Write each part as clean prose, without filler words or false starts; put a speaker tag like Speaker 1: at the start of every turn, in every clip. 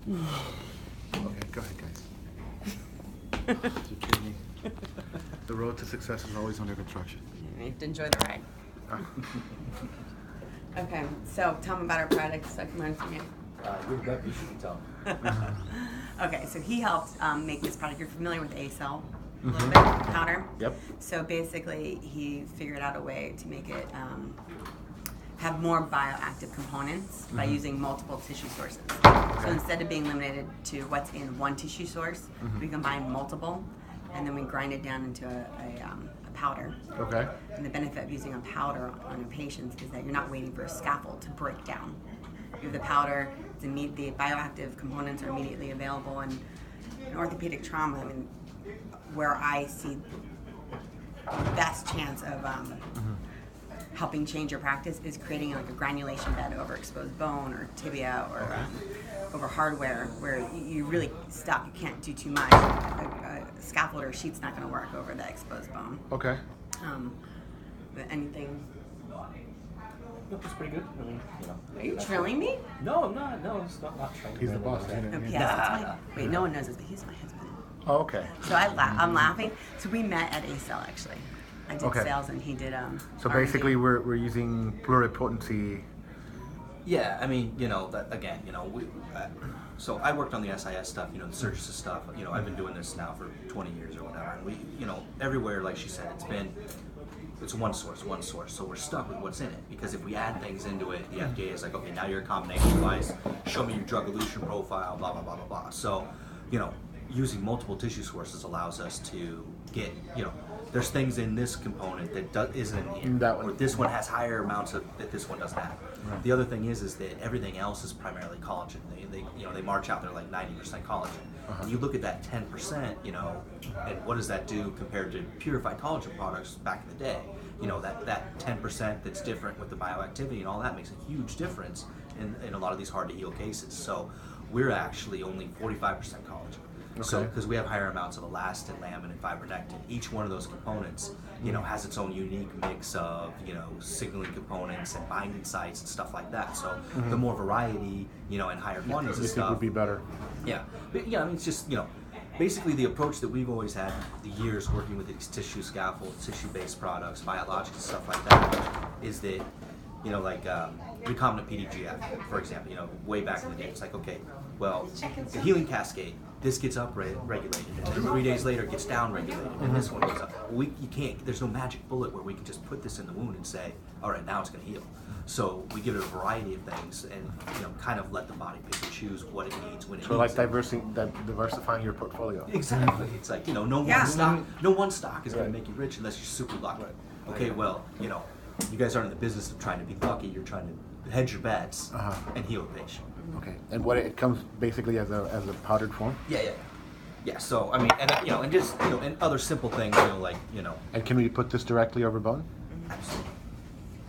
Speaker 1: Okay, go ahead, guys. You're kidding me. The road to success is always under construction.
Speaker 2: You have to enjoy the ride. Okay, so tell them about our products so I can learn from you.
Speaker 3: Your rep, you should tell.
Speaker 2: Okay, so he helped make this product. You're familiar with A-cell a little bit, powder?
Speaker 1: Yep.
Speaker 2: So basically, he figured out a way to make it have more bioactive components by using multiple tissue sources. So instead of being limited to what's in one tissue source, we combine multiple, and then we grind it down into a powder.
Speaker 1: Okay.
Speaker 2: And the benefit of using a powder on your patients is that you're not waiting for a scaffold to break down. You have the powder, the bioactive components are immediately available, and in orthopedic trauma, I mean, where I see the best chance of helping change your practice is creating like a granulation bed over exposed bone or tibia or over hardware where you're really stuck. You can't do too much. A scaffold or sheet's not going to work over that exposed bone.
Speaker 1: Okay.
Speaker 2: But anything?
Speaker 3: Nope, it's pretty good. I mean,
Speaker 2: Are you drilling me?
Speaker 3: No, I'm not. No, it's not trying.
Speaker 1: He's the boss, isn't
Speaker 2: No,
Speaker 1: it?
Speaker 2: yes, that's my, wait, no one knows this, but he's my husband.
Speaker 1: Oh, okay.
Speaker 2: So I'm laughing. So we met at A-Cell actually. I did sales and he did
Speaker 1: So
Speaker 2: R&D.
Speaker 1: basically, we're using pluripotency.
Speaker 3: Yeah, I mean, that again, so I worked on the SIS stuff, the surgical stuff. I've been doing this now for 20 years or whatever. And we, everywhere, like she said, it's one source. So we're stuck with what's in it because if we add things into it, the FDA is like, okay, now you're a combination device. Show me your drug elution profile, blah blah blah blah blah. So, using multiple tissue sources allows us to get, there's things in this component that isn't in
Speaker 1: that one.
Speaker 3: or this one has higher amounts of that this one doesn't have. Right. The other thing is that everything else is primarily collagen. They march out there like 90% collagen. And you look at that 10%, and what does that do compared to purified collagen products back in the day? That 10% that's different with the bioactivity and all that makes a huge difference in a lot of these hard to heal cases. So we're actually only 45% collagen. Okay. So, because we have higher amounts of elastin, lamin, and fibronectin, each one of those components, has its own unique mix of, signaling components and binding sites and stuff like that. So, the more variety, and higher quantities of stuff,
Speaker 1: think would be better.
Speaker 3: Yeah, but I mean, it's just, basically the approach that we've always had the years working with these tissue scaffolds, tissue-based products, biologics, and stuff like that, is that, recombinant PDGF, for example, way back in the day, it's like, okay, well, the healing cascade, this gets up-regulated, and then 3 days later it gets down-regulated, and this one goes up. Well, you can't, there's no magic bullet where we can just put this in the wound and say, all right, now it's going to heal. So we give it a variety of things and, kind of let the body pick and choose what it needs when it needs.
Speaker 1: So like diversifying your portfolio.
Speaker 3: Exactly. It's like, no one stock is going to make you rich unless you're super lucky. Right. Okay, well, you guys aren't in the business of trying to be lucky. You're trying to hedge your bets and heal a patient.
Speaker 1: Okay, and what it comes basically as a powdered form.
Speaker 3: Yeah. So I mean, and just and other simple things,
Speaker 1: And can we put this directly over bone?
Speaker 3: Absolutely.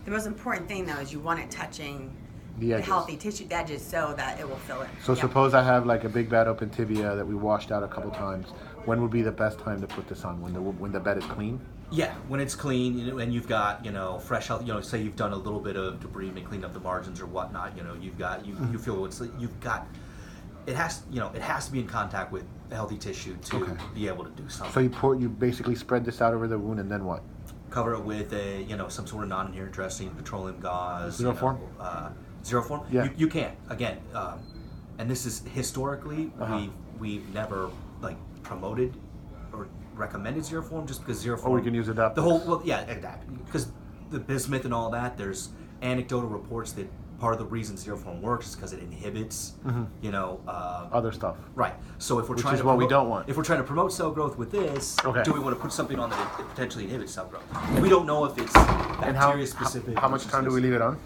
Speaker 2: The most important thing though is you want it touching
Speaker 1: The edges.
Speaker 2: healthy tissue edges so that it will fill in.
Speaker 1: So suppose I have like a big bad open tibia that we washed out a couple times. When would be the best time to put this on? When the bed is clean?
Speaker 3: Yeah, when it's clean and you've got fresh health. Say you've done a little bit of debris and cleaned up the margins or whatnot. You feel you've got. It has to be in contact with healthy tissue to be able to do something.
Speaker 1: So you basically spread this out over the wound and then what?
Speaker 3: Cover it with some sort of non-adherent dressing, petroleum gauze.
Speaker 1: Zero form?
Speaker 3: Zero form?
Speaker 1: Yeah.
Speaker 3: You can't. Again, and this is historically we've never promoted or recommended zero form just because zero form.
Speaker 1: Or we can use adapters.
Speaker 3: Adapt. Because the bismuth and all that, there's anecdotal reports that part of the reason zero form works is because it inhibits,
Speaker 1: other stuff.
Speaker 3: Right. So if we're
Speaker 1: Which
Speaker 3: trying
Speaker 1: is
Speaker 3: to
Speaker 1: what we don't want.
Speaker 3: If we're trying to promote cell growth with this, do we want to put something on that it potentially inhibits cell growth? We don't know if it's bacteria specific.
Speaker 1: How much time do we leave it on?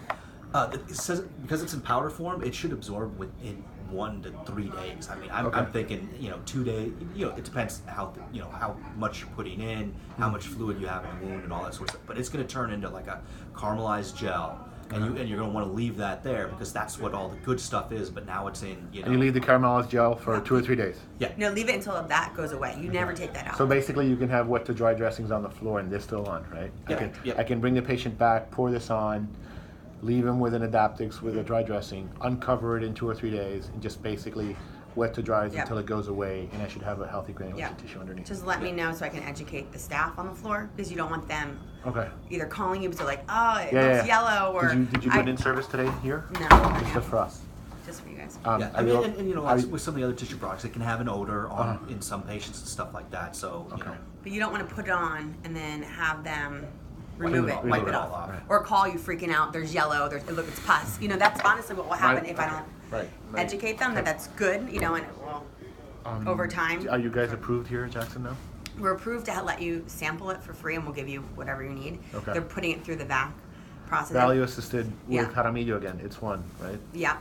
Speaker 3: It says because it's in powder form, it should absorb within 1 to 3 days. I mean, I'm thinking 2 days. It depends how how much you're putting in, how much fluid you have in the wound, and all that sort of stuff. But it's going to turn into like a caramelized gel. And you're going to want to leave that there because that's what all the good stuff is. But now it's in,
Speaker 1: And you leave the caramelized gel for 2 or 3 days.
Speaker 3: Yeah.
Speaker 2: No, leave it until that goes away. You never take that out.
Speaker 1: So basically, you can have wet to dry dressings on the floor and this still on, right?
Speaker 3: Yeah.
Speaker 1: I can bring the patient back, pour this on, leave him with an Adaptix with a dry dressing, uncover it in 2 or 3 days, and just basically wet to dries
Speaker 2: Yep.
Speaker 1: until it goes away, and I should have a healthy granulation
Speaker 2: Yep.
Speaker 1: tissue underneath.
Speaker 2: Just let me know so I can educate the staff on the floor, because you don't want them
Speaker 1: Okay.
Speaker 2: either calling you because they're like, oh, it
Speaker 1: Yeah,
Speaker 2: looks yellow, or
Speaker 1: Did you do an in-service today here?
Speaker 2: No,
Speaker 1: It's just for us.
Speaker 2: just for you guys.
Speaker 3: Yeah, I
Speaker 1: are
Speaker 3: mean,
Speaker 1: you-
Speaker 3: and you know,
Speaker 1: are
Speaker 3: like,
Speaker 1: you-
Speaker 3: with some of the other tissue products, it can have an odor on
Speaker 1: Uh-huh.
Speaker 3: in some patients and stuff like that. So, you
Speaker 1: Okay.
Speaker 3: know,
Speaker 2: But you don't want to put it on and then have them
Speaker 3: Wipe
Speaker 2: remove
Speaker 3: it
Speaker 2: it,
Speaker 3: off.
Speaker 2: wipe
Speaker 3: Remove
Speaker 2: it
Speaker 3: it
Speaker 2: off,
Speaker 3: all off.
Speaker 1: Right.
Speaker 2: or call you freaking out. There's yellow. Look, it's pus. You know, that's honestly what will happen
Speaker 1: Right.
Speaker 2: if I don't
Speaker 1: Right.
Speaker 2: educate them that that's good. You know, and it will over time.
Speaker 1: Are you guys approved here at Jackson now?
Speaker 2: We're approved to let you sample it for free, and we'll give you whatever you need.
Speaker 1: Okay.
Speaker 2: They're putting it through the VAC process.
Speaker 1: Value assisted with
Speaker 2: Yeah.
Speaker 1: Jaramillo again. It's one, right?
Speaker 2: Yeah.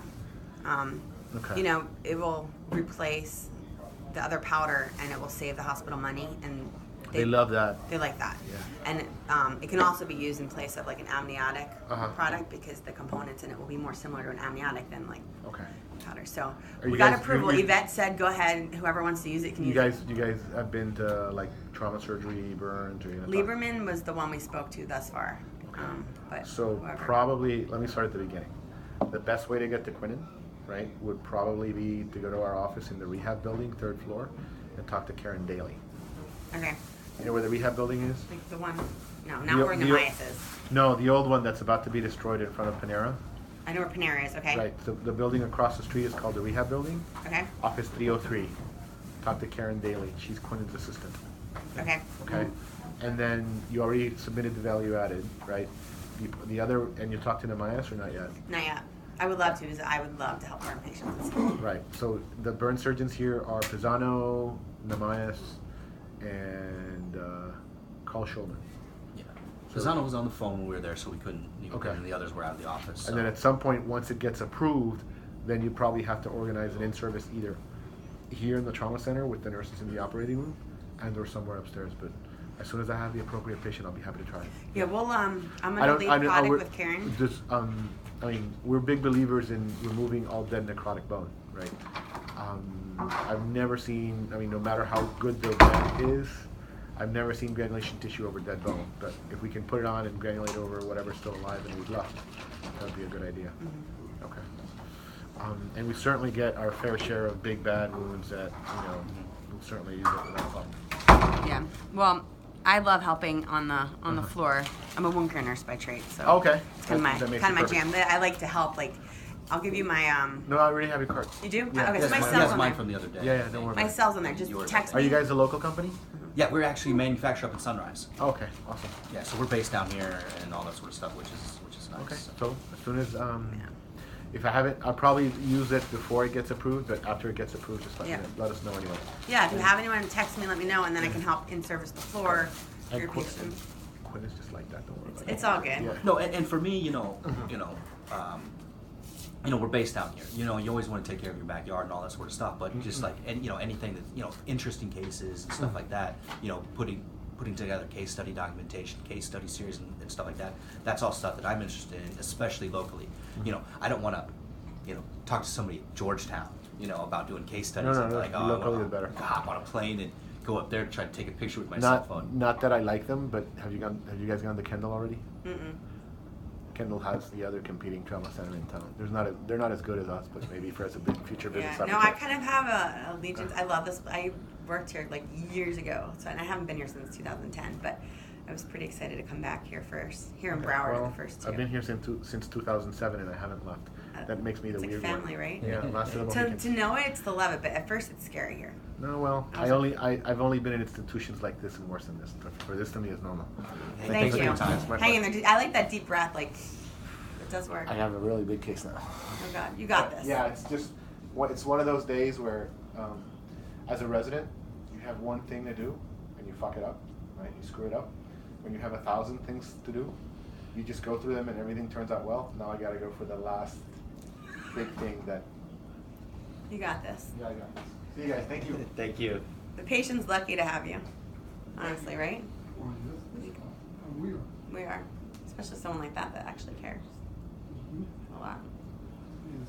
Speaker 1: Okay.
Speaker 2: You know, it will replace the other powder, and it will save the hospital money. And
Speaker 1: They love that.
Speaker 2: They like that.
Speaker 1: Yeah.
Speaker 2: And it can also be used in place of like an amniotic
Speaker 1: Uh-huh.
Speaker 2: product, because the components in it will be more similar to an amniotic than like
Speaker 1: Okay.
Speaker 2: powder. So
Speaker 1: Are
Speaker 2: we
Speaker 1: you
Speaker 2: got
Speaker 1: guys-
Speaker 2: approval.
Speaker 1: you-
Speaker 2: Yvette said, go ahead. Whoever wants to use it can
Speaker 1: You
Speaker 2: use
Speaker 1: guys have been to like trauma surgery, burns, or you know?
Speaker 2: it. Lieberman was the one we spoke to thus far. But
Speaker 1: So
Speaker 2: whoever.
Speaker 1: probably, let me start at the beginning. The best way to get to quinine, right, would probably be to go to our office in the rehab building, 3rd floor, and talk to Karen Daly.
Speaker 2: Okay.
Speaker 1: You know where the rehab building is?
Speaker 2: Like the one. No, not where Namias is.
Speaker 1: No, the old one that's about to be destroyed in front of Panera.
Speaker 2: I know where Panera is. Okay.
Speaker 1: Right. The building across the street is called the rehab building.
Speaker 2: Okay.
Speaker 1: Office 303. Talk to Karen Daly. She's Quinine's assistant.
Speaker 2: Okay.
Speaker 1: Okay. And then you already submitted the value added, right? The other, and you talked to Namias or not yet?
Speaker 2: Not yet. I would love to, because I would love to help burn patients.
Speaker 1: Right. So the burn surgeons here are Pisano, Namias, and Carl Schulman.
Speaker 3: yeah. Pisano was on the phone when we were there, so we couldn't.
Speaker 1: Okay.
Speaker 3: And the others were out of the office. So.
Speaker 1: And then at some point, once it gets approved, then you probably have to organize an in-service either here in the trauma center with the nurses in the operating room, and/or somewhere upstairs. But as soon as I have the appropriate patient, I'll be happy to try it.
Speaker 2: Yeah, well, I'm gonna leave product with Karen.
Speaker 1: Just, I mean, we're big believers in removing all dead necrotic bone, right? I've never seen, I mean, no matter how good the vet is, I've never seen granulation tissue over dead bone. But if we can put it on and granulate over whatever's still alive and we've left, that would be a good idea.
Speaker 2: Mm-hmm.
Speaker 1: Okay. And we certainly get our fair share of big bad wounds that, you know, we'll certainly use it without problem.
Speaker 2: Yeah. Well, I love helping on the floor. I'm a wound care nurse by trade, so
Speaker 1: Okay.
Speaker 2: it's kind
Speaker 1: That
Speaker 2: of
Speaker 1: makes
Speaker 2: my
Speaker 1: it perfect.
Speaker 2: jam. I like to help. Like, I'll give you my
Speaker 1: No, I already have your card.
Speaker 2: You do?
Speaker 1: Yeah.
Speaker 2: Okay,
Speaker 3: Yes,
Speaker 2: so my
Speaker 3: mine,
Speaker 2: cell's
Speaker 3: yes,
Speaker 2: on
Speaker 3: mine
Speaker 2: there.
Speaker 3: from the other day.
Speaker 1: Yeah, don't worry
Speaker 2: My
Speaker 1: about it.
Speaker 2: cell's on there. Just
Speaker 3: Yours.
Speaker 2: text
Speaker 1: Are
Speaker 2: me.
Speaker 1: you guys a local company?
Speaker 3: Yeah, we're actually manufactured up in Sunrise.
Speaker 1: Okay, awesome.
Speaker 3: Yeah, so we're based down here and all that sort of stuff, which is nice.
Speaker 1: Okay,
Speaker 3: So.
Speaker 1: so as soon as, if I have it, I'll probably use it before it gets approved, but after it gets approved, just let us know anyway.
Speaker 2: Yeah, if you have anyone, text me, let me know, and then I can help in service the floor for
Speaker 1: And
Speaker 2: your
Speaker 1: Quinn
Speaker 2: patients.
Speaker 1: is just like that, don't worry about it.
Speaker 2: It's all good.
Speaker 1: Yeah.
Speaker 3: No, and for me, we're based down here. You know, you always want to take care of your backyard and all that sort of stuff, but just like, and anything that, interesting cases and stuff like that, putting together case study documentation, case study series and stuff like that, that's all stuff that I'm interested in, especially locally. I don't want to, talk to somebody at Georgetown, about doing case studies.
Speaker 1: No,
Speaker 3: and like,
Speaker 1: locally
Speaker 3: oh,
Speaker 1: is better.
Speaker 3: hop on a plane and go up there and try to take a picture with my cell phone.
Speaker 1: Not that I like them, but have you guys gone to Kendall already?
Speaker 2: Mm-mm.
Speaker 1: Kendall has the other competing trauma center in town. They're not as good as us, but maybe for as a big future business
Speaker 2: Yeah, no, I
Speaker 1: opportunity.
Speaker 2: kind of have a allegiance. I love this. I worked here like years ago, and I haven't been here since 2010. But I was pretty excited to come back here first. Here in Broward,
Speaker 1: Well,
Speaker 2: the first two.
Speaker 1: I've been here since 2007, and I haven't left. That makes me the
Speaker 2: It's like
Speaker 1: weird
Speaker 2: family,
Speaker 1: one.
Speaker 2: right?
Speaker 1: Yeah, last of the
Speaker 2: To
Speaker 1: Mohicans.
Speaker 2: know it, it's to love it. But at first, it's scary here.
Speaker 1: No, well, I've only been in institutions like this and worse than this. For this to me is normal.
Speaker 2: Thank
Speaker 1: for
Speaker 2: you.
Speaker 1: your time. It's my
Speaker 2: Hang in
Speaker 1: pleasure.
Speaker 2: there. I like that deep breath. Like, it does work.
Speaker 1: I have a really big case now.
Speaker 2: Oh God, you got this.
Speaker 1: Yeah, it's one of those days where, as a resident, you have one thing to do, and you fuck it up, right? You screw it up. When you have 1,000 things to do, you just go through them and everything turns out well. Now I gotta go for the last big thing that.
Speaker 2: You got this.
Speaker 1: Yeah, I got this. See you guys. Thank you.
Speaker 3: Thank you.
Speaker 2: The patient's lucky to have you. Honestly, right? We are. Especially someone like that actually cares a lot.
Speaker 4: Yes.